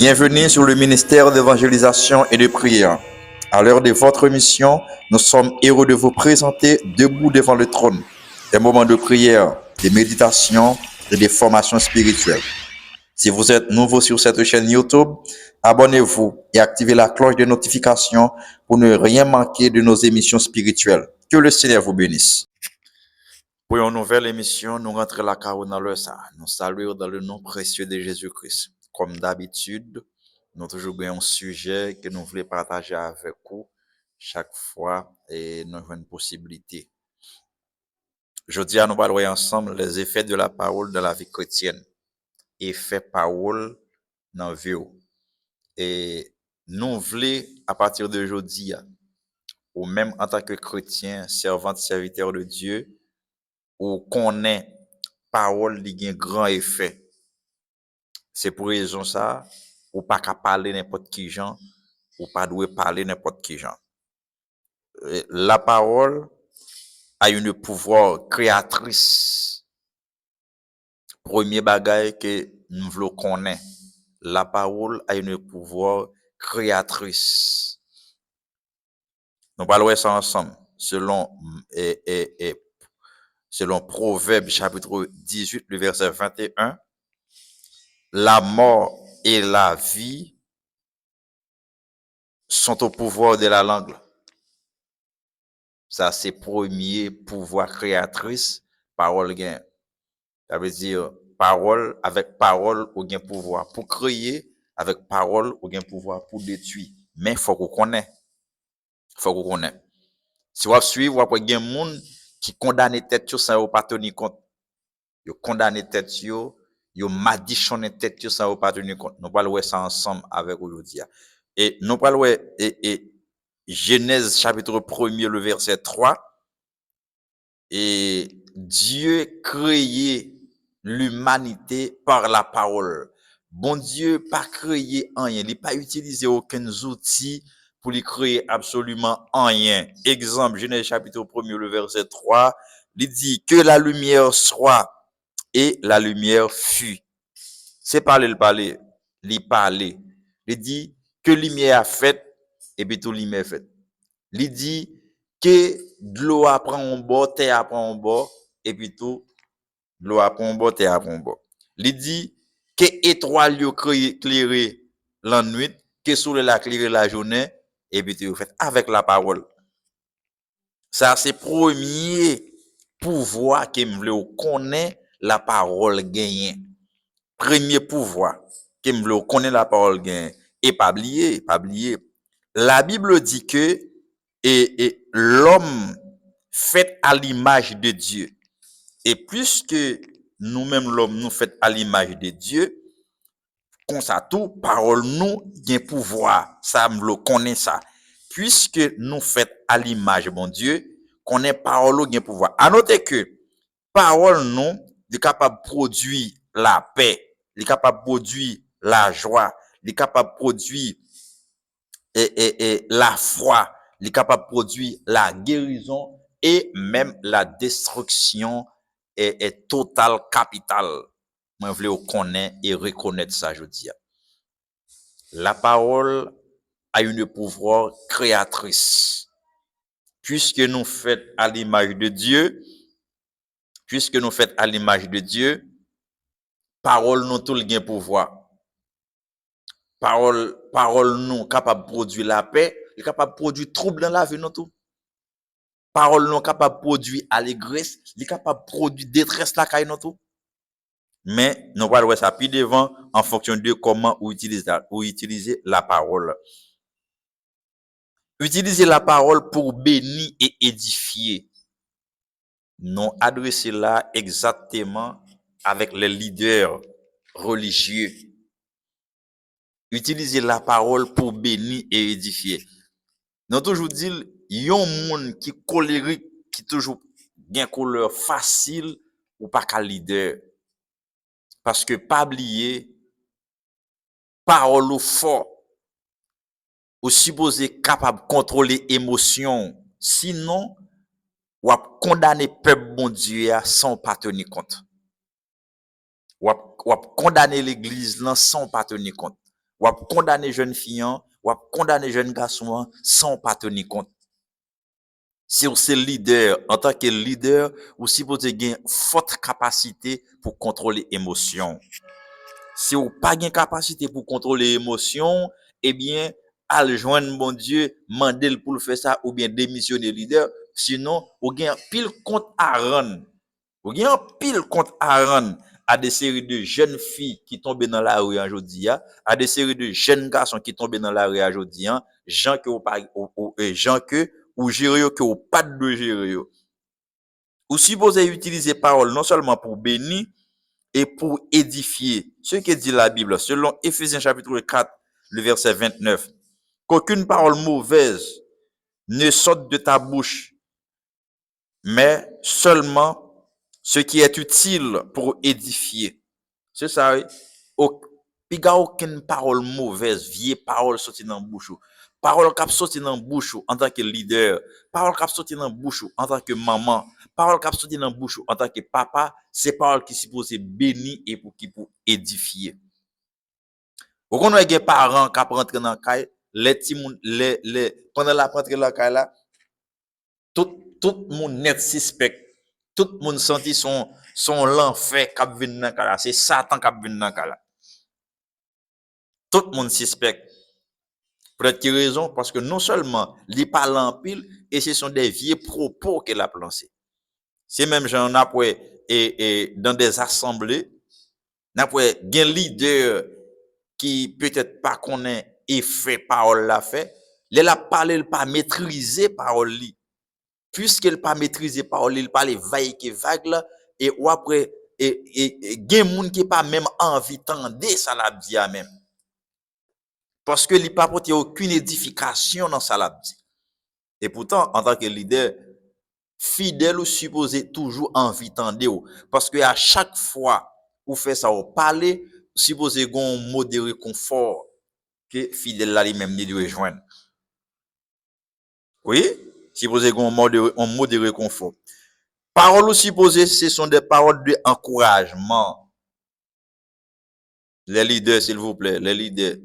Bienvenue sur le ministère d'évangélisation et de prière. À l'heure de votre mission, nous sommes heureux de vous présenter Debout devant le trône, des moments de prière, de méditation et de formation spirituelle. Si vous êtes nouveau sur cette chaîne YouTube, abonnez-vous et activez la cloche de notification pour ne rien manquer de nos émissions spirituelles. Que le Seigneur vous bénisse. Pour une nouvelle émission, nous rentrons la carrière dans le ça. Nous saluons dans le nom précieux de Jésus-Christ. Comme d'habitude, nous toujours un sujet que nous voulons partager avec vous chaque fois et nous avons une possibilité. Jeudi, nous parlons ensemble les effets de la parole dans la vie chrétienne. Effet parole dans la vie. Et nous voulons, à partir de jeudi, ou même en tant que chrétien, servant, serviteur de Dieu, ou connaît parole qui a un grand effet. C'est pour raison ça, ou pas qu'à parler n'importe qui gens, ou pas doit parler n'importe qui gens. La parole a une pouvoir créatrice. Premier bagage que nous voulons connaître, la parole a une pouvoir créatrice. Nous parlons ça ensemble selon selon Proverbe chapitre 18, le verset 21. La mort et la vie sont au pouvoir de la langue. Ça, c'est premier pouvoir créatrice, parole gain. Ça veut dire, parole, avec parole, ou gain pouvoir pour créer, avec parole, ou gain pouvoir pour détruire. Mais faut qu'on connaisse. Faut qu'on connaisse. Si vous suivez, vous avez des gens qui condamnent tête sans pas tenir compte. Ils condamnent tête, ils madichonnent tête sans pas tenir compte. Nous parlons ça ensemble avec aujourd'hui. Et nous parlons et Genèse chapitre 1er, le verset 3. Et Dieu créé l'humanité par la parole. Bon Dieu pas créé rien, il n'a pas utilisé aucun outil pour lui créer absolument rien. Exemple, Genèse chapitre 1er, le verset 3, il dit que la lumière soit et la lumière fut. C'est parler, il parlait, il parlait. Il dit que lumière a fait et puis tout lumière fait. Il dit que de l'eau apprend en bas, terre apprend en bas, et puis tout, de l'eau apprend en bas, terre apprend en bas. Il dit que étoile yo éclairé la nuit, que soleil a éclairé la journée, et puis tout fait avec la parole. Ça, c'est premier pouvoir que me voulait connaître la parole gagnée. Premier pouvoir que me voulait connaître la parole gagnée. Et pas oublier. La Bible dit que et l'homme fait à l'image de Dieu. Et puisque nous-mêmes, l'homme, nous fait à l'image de Dieu, comme ça, tout, parole nous, y a pouvoir. Ça, me connaît ça. Puisque nous fait à l'image, bon Dieu, connaît parole nous, y a pouvoir. À noter que, parole nous, est capable de produire la paix, est capable de produire la joie, est capable de produire la foi, il est capable de produire la guérison et même la destruction est totale, capitale. Moi, je voulais connaître et reconnaître ça, je dis. La parole a une pouvoir créatrice. Puisque nous faits à l'image de Dieu, parole nous tout le pouvoir. Parole nous capable de produire la paix, est capable de produire trouble dans la vie nous tout. Parole nous capable de produire allégresse, est capable de produire détresse la caille nous tout. Mais nous va voir ça plus devant en fonction de comment utiliser la parole. Utiliser la parole pour bénir et édifier. Nous adresser là exactement avec les leaders religieux. Utiliser la parole pour bénir et édifier. Nous toujours dit yon monde qui colérique qui toujours bien couleur facile ou pas qu'à leader parce que pas oublier parole fort ou supposé capable de contrôler émotion sinon ou condamner peuple bon Dieu sans pas tenir compte ou condamner l'église sans pas tenir compte ou à condamner jeune fille, ou à condamner jeune garçon sans pas tenir compte. Si vous êtes leader, en tant que leader, vous supposez avoir une forte capacité pour contrôler l'émotion. Si vous n'avez pas de capacité pour contrôler l'émotion, eh bien, allez joindre mon Dieu, mandez pour le faire ça, ou bien démissionner leader. Sinon, vous avez un pile compte à rendre. Vous avez un pile compte à rendre à des séries de jeunes filles qui tombent dans la rue aujourd'hui, à des séries de jeunes garçons qui tombent dans la rue aujourd'hui, gens que vous pas, gens que ou gérer que ou pas de gérer. Ou supposez utiliser parole non seulement pour bénir et pour édifier. Ce que dit la Bible, selon Éphésiens chapitre 4, le verset 29, qu'aucune parole mauvaise ne sorte de ta bouche, mais seulement ce qui est utile pour édifier. C'est ça, oui. Il n'y a aucune parole mauvaise, vieille parole sortie dans la bouche. Parole qui sorti dans la bouche en tant que leader, parole qui sorti dans la bouche en tant que maman, parole qui sorti dans la bouche en tant que papa, c'est parole qui supposée bénir et pour édifier. Vous connaissez des parents qui rentrent dans la caille, pendant la rentrée dans la caille là, tout le monde net suspect. Tout le monde senti son l'enfer qui vient dans la caille là, c'est Satan qui vient dans la caille là. Tout le monde suspect. Peut-être qu'il a raison, parce que non seulement il parle en pile, et ce sont des vieux propos qu'elle a lancés. C'est même j'en après et dans des assemblées, n'après un leader qui peut-être pas connaît et fait parole la fait, il a parlé, il pas maîtriser parole li. Puisqu'il pas maîtriser parole, il parle vague que vague là, et ou après et gen moun qui pas même envie tendre ça la dit même. Parce que il n'a pas apporté aucune édification dans sa labdi. Et pourtant, en tant que leader, fidèle ou supposé toujours envie tendre. Parce que à chaque fois où fait ça, vous parlez, supposé un mot de réconfort que fidèle là lui-même ne doit joindre. Oui? Supposé un mot de réconfort. Paroles ou supposé, ce sont des paroles d'encouragement. Les leaders, s'il vous plaît, les leaders.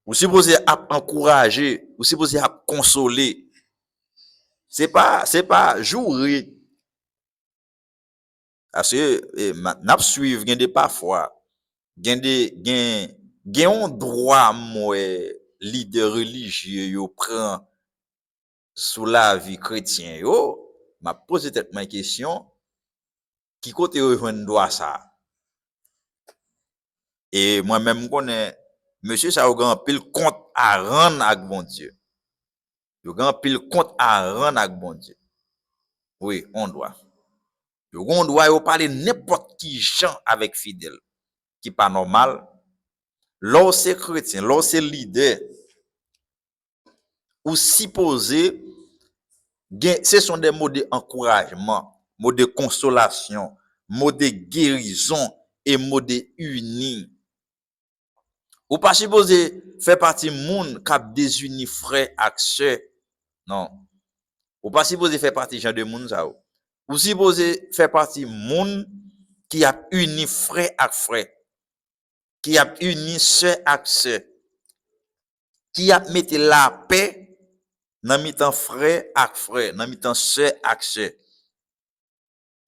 Vous supposez encourager, vous supposez consoler. C'est pas jouer. Parce que n'a suivre gen de parfois gen un droit moi leader religieux yo prend sous la vie chrétien yo m'a posé tête ma question qui côté rejoindre droit ça et moi même connais monsieur ça grand pile compte à rendre avec bon Dieu. Yo grand pile compte à rendre avec bon Dieu. Oui, on doit. On doit parler n'importe qui gens avec fidèle, qui pas normal. Lorsque c'est chrétien, lorsque c'est leader, ou supposé, ce sont des mots d'encouragement, mots de consolation, mots de guérison et mots de uni. Ou pas supposé faire partie monde qui a désuni frère avec sœur. Non. Ou pas supposé faire partie genre de monde ça. Ou supposé faire partie monde qui a uni frère avec frère, qui a uni sœur avec sœur, qui a mis la paix dans mi-temps frère avec frère, dans mi-temps sœur avec sœur.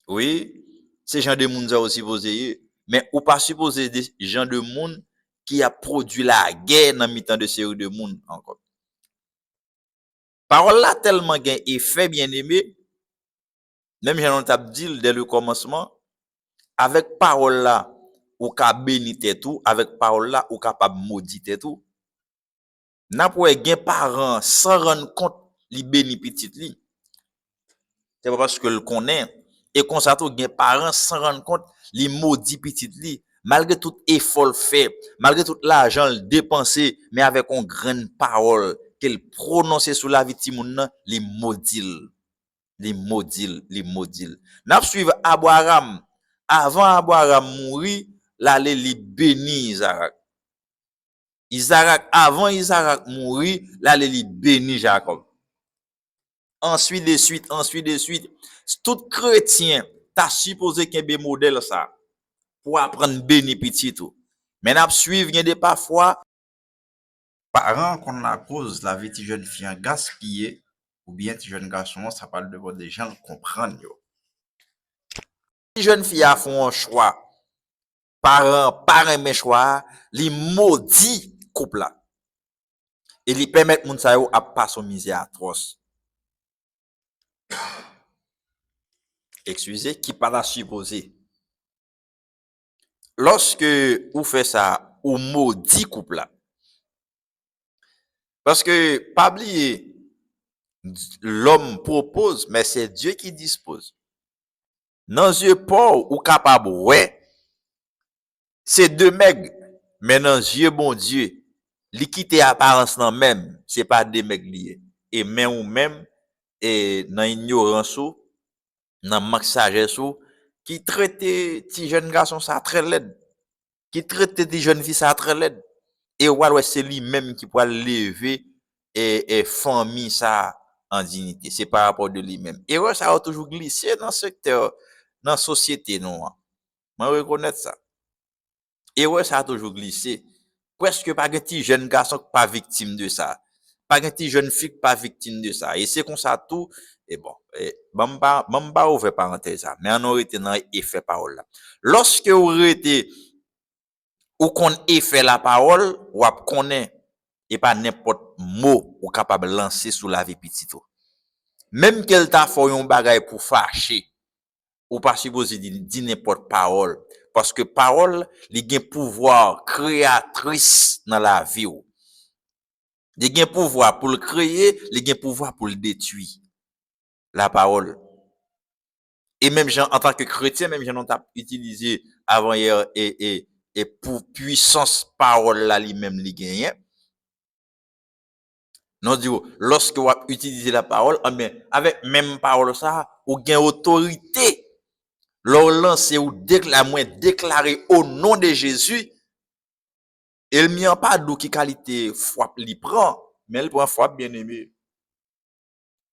Oui, c'est genre de monde ça aussi supposé, mais ou pas supposé des gens de monde qui a produit la guerre dans mi-temps de série de monde encore. Parole là tellement gain effet bien aimé, même j'en t'a dit dès le commencement, avec parole là ou ka bénir tout, avec parole là ou capable maudire tout. N'a pour gen parents sans rendre compte li béni petit li. C'est pas parce que le connaît et comme ça tout gen parents sans rendre compte li maudit petit li. Malgré tout effort fait, malgré tout l'argent dépensé, mais avec une grande parole qu'elle prononce sur la vie de moun li maudit. Les modules. N'a suivre Abraham. Avant Abraham mourir, là li béni Isaac. Avant Isaac mourir, là li béni Jacob. Ensuite de suite. Tout chrétien t'a supposé qu'il y ait modèle ça pour apprendre béni petit tout. Mais n'a suivre des parfois Parents qu'on la cause, la vie de jeune fille en gaspillé, ou bien de jeune garçon, ça parle de des gens comprendre. Si jeune fille a fait un choix, parents mes choix, li maudit couple là. Et li permet moun sa yo à passer misère atroce. Excusez, qui pas la supposer. Lorsque ou fait ça, ou maudit couple là. Parce que, pas oublier, l'homme propose, mais c'est Dieu qui dispose. Dans yeux pauvre ou capable, ouais, c'est deux mecs, mais dans yeux bon Dieu, li quitte apparence nan même, c'est pas des mecs liés. Et même ou même, et dans ignorance ou, dans manque sagesse ou, qui traite ti jeune garçon ça très laid, qui traite ti jeune fille ça très laid. Et ouais, c'est lui-même qui pourra lever et famille ça en dignité. C'est par rapport de lui-même. Et ouais, ça a toujours glissé dans ce secteur, dans la société, non. Je reconnais ça. Et ouais, ça a toujours glissé. Presque pas de petit jeune garçon pas victime de ça. Pas de petit jeune fille pas victime de ça. Et c'est comme ça tout. Et bon, même pas ouvert parenthèse ça. Mais on aurait été dans effet parole là. Lorsque vous aurait été ou qu'on effet la parole, ou ap connaît et pas n'importe mot ou capable lancer sous la vie petite. Même qu'elle t'a fait un bagay pour fâcher, ou pas supposé dire n'importe parole. Parce que parole, li gen pouvoir créatrice dans la vie. Li gen pouvoir pour le créer, li gen pouvoir pour le détruire. La parole. Et même en tant que chrétien, même j'en ai utilisé avant hier et pour puissance parole là lui-même li gagne. Non dit lorsque vous utilisez la parole, mais avec même parole ça, ou gain autorité. Leur lancer ou déclarer au nom de Jésus, il n'y a pas d'où qui qualité foi li prend, mais il prend foi bien aimé.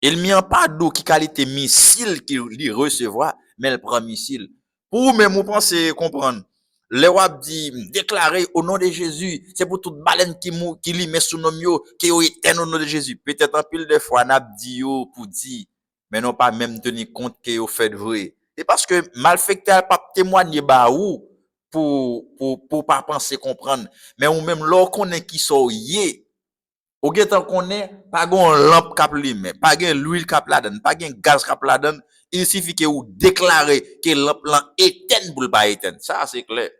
Il n'y a pas d'où qui qualité missile qui li recevoir, mais il prend missile. Pour même vous pensez comprendre. Le wap dit déclarer au nom de Jésus, c'est pour toute baleine qui li met sous nom yo, qui yo éteint au nom de Jésus. Peut-être en pile de fois n'a dit yo pour dire, mais non pas même tenir compte que yo fait vrai. C'est parce que malfecteur pas témoigner ba ou pour pas penser comprendre, mais ou même l'or connaît qui so yé. Ou gen tan connaît pas gon lampe cap lume, pas gen l'huile cap la donne, pas gen gaz cap la donne, il suffit que ou déclarer que lampe là éteint pour pas éteindre. Ça c'est clair.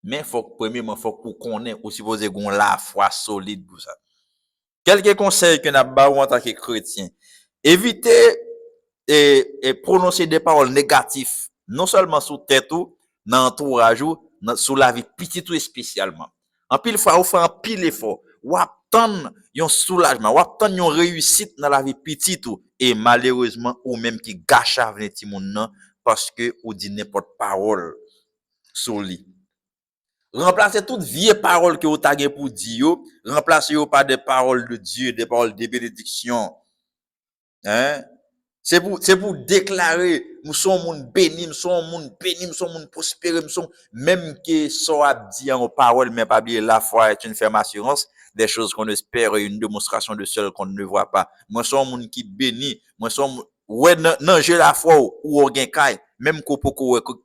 Mais faut premièrement faut qu'on connaît ou supposé gon la foi solide pour ça. Quelques conseils que n'a ba ou en tant que chrétien. Évitez et prononcer des paroles négatives, non seulement sur tête ou, dans entourage ou, sur la vie petite ou spécialement. En pile fois, ou fait un pile effort, ou attendre un soulagement, ou attendre une réussite dans la vie petite ou, et malheureusement, ou même qui gâche avenir ti moun nan, parce que ou dit n'importe parole sur lui. Remplacez toute vieille parole que vous avez pour dire, remplacez-vous par des paroles de Dieu, des paroles de bénédiction. Hein? C'est pour déclarer, nous sommes monde béni, nous sommes monde béni, nous sommes monde prospéré, nous sommes, même que ça a dit en parole, mais pas bien, la foi est une ferme assurance, des choses qu'on espère et une démonstration de celles qu'on ne voit pas. Moi, sommes monde qui béni, moi, sommes, ouais, non, j'ai la foi ou on gagne caille, même qu'on peut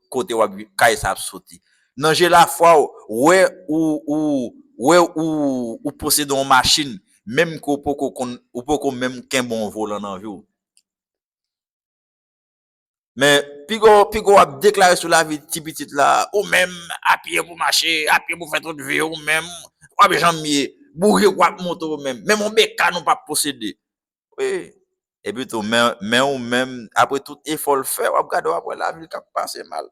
côté ou caille ça sauter. Non, j'ai la foi, ouais, ou posséder une machine, même qu'on peut même qu'un bon volant dans la vie. Mais pigo a déclaré sur la vie petit petit là, ou même à pied pour marcher, à pied pour faire toute vie, ou même ou bien jambier, bourrer ou moto même, même on béca non pas posséder. Oui. Et puis tout mais ou même après tout effort le faire, on regarde après la vie qui passe mal.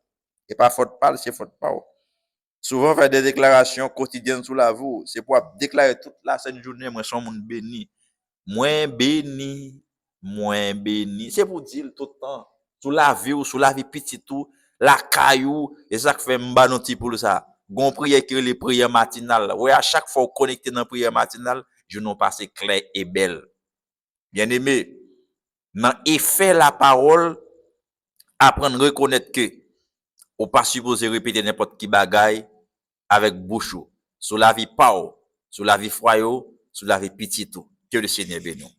Et pas faute pas, c'est faute pas. Souvent faire des déclarations quotidiennes sur la vie, c'est pour déclarer toute la sainte journée moi son monde béni. Moins béni, moins béni. C'est pour dire tout le temps. Sous la vie ou sous la vie petit tout, la caillou, et ça fait m'ba non pour ça. Gon prière que les prières matinales. Ouais, à chaque fois connecté dans prière matinale, je n'en passe clair et belle. Bien aimé, dans effet la parole, apprendre à reconnaître que, ou pas supposé répéter n'importe qui bagaille avec bouche. Sous la vie pas sur la vie foyer, sur la vie petit tout. Que le Seigneur bénisse.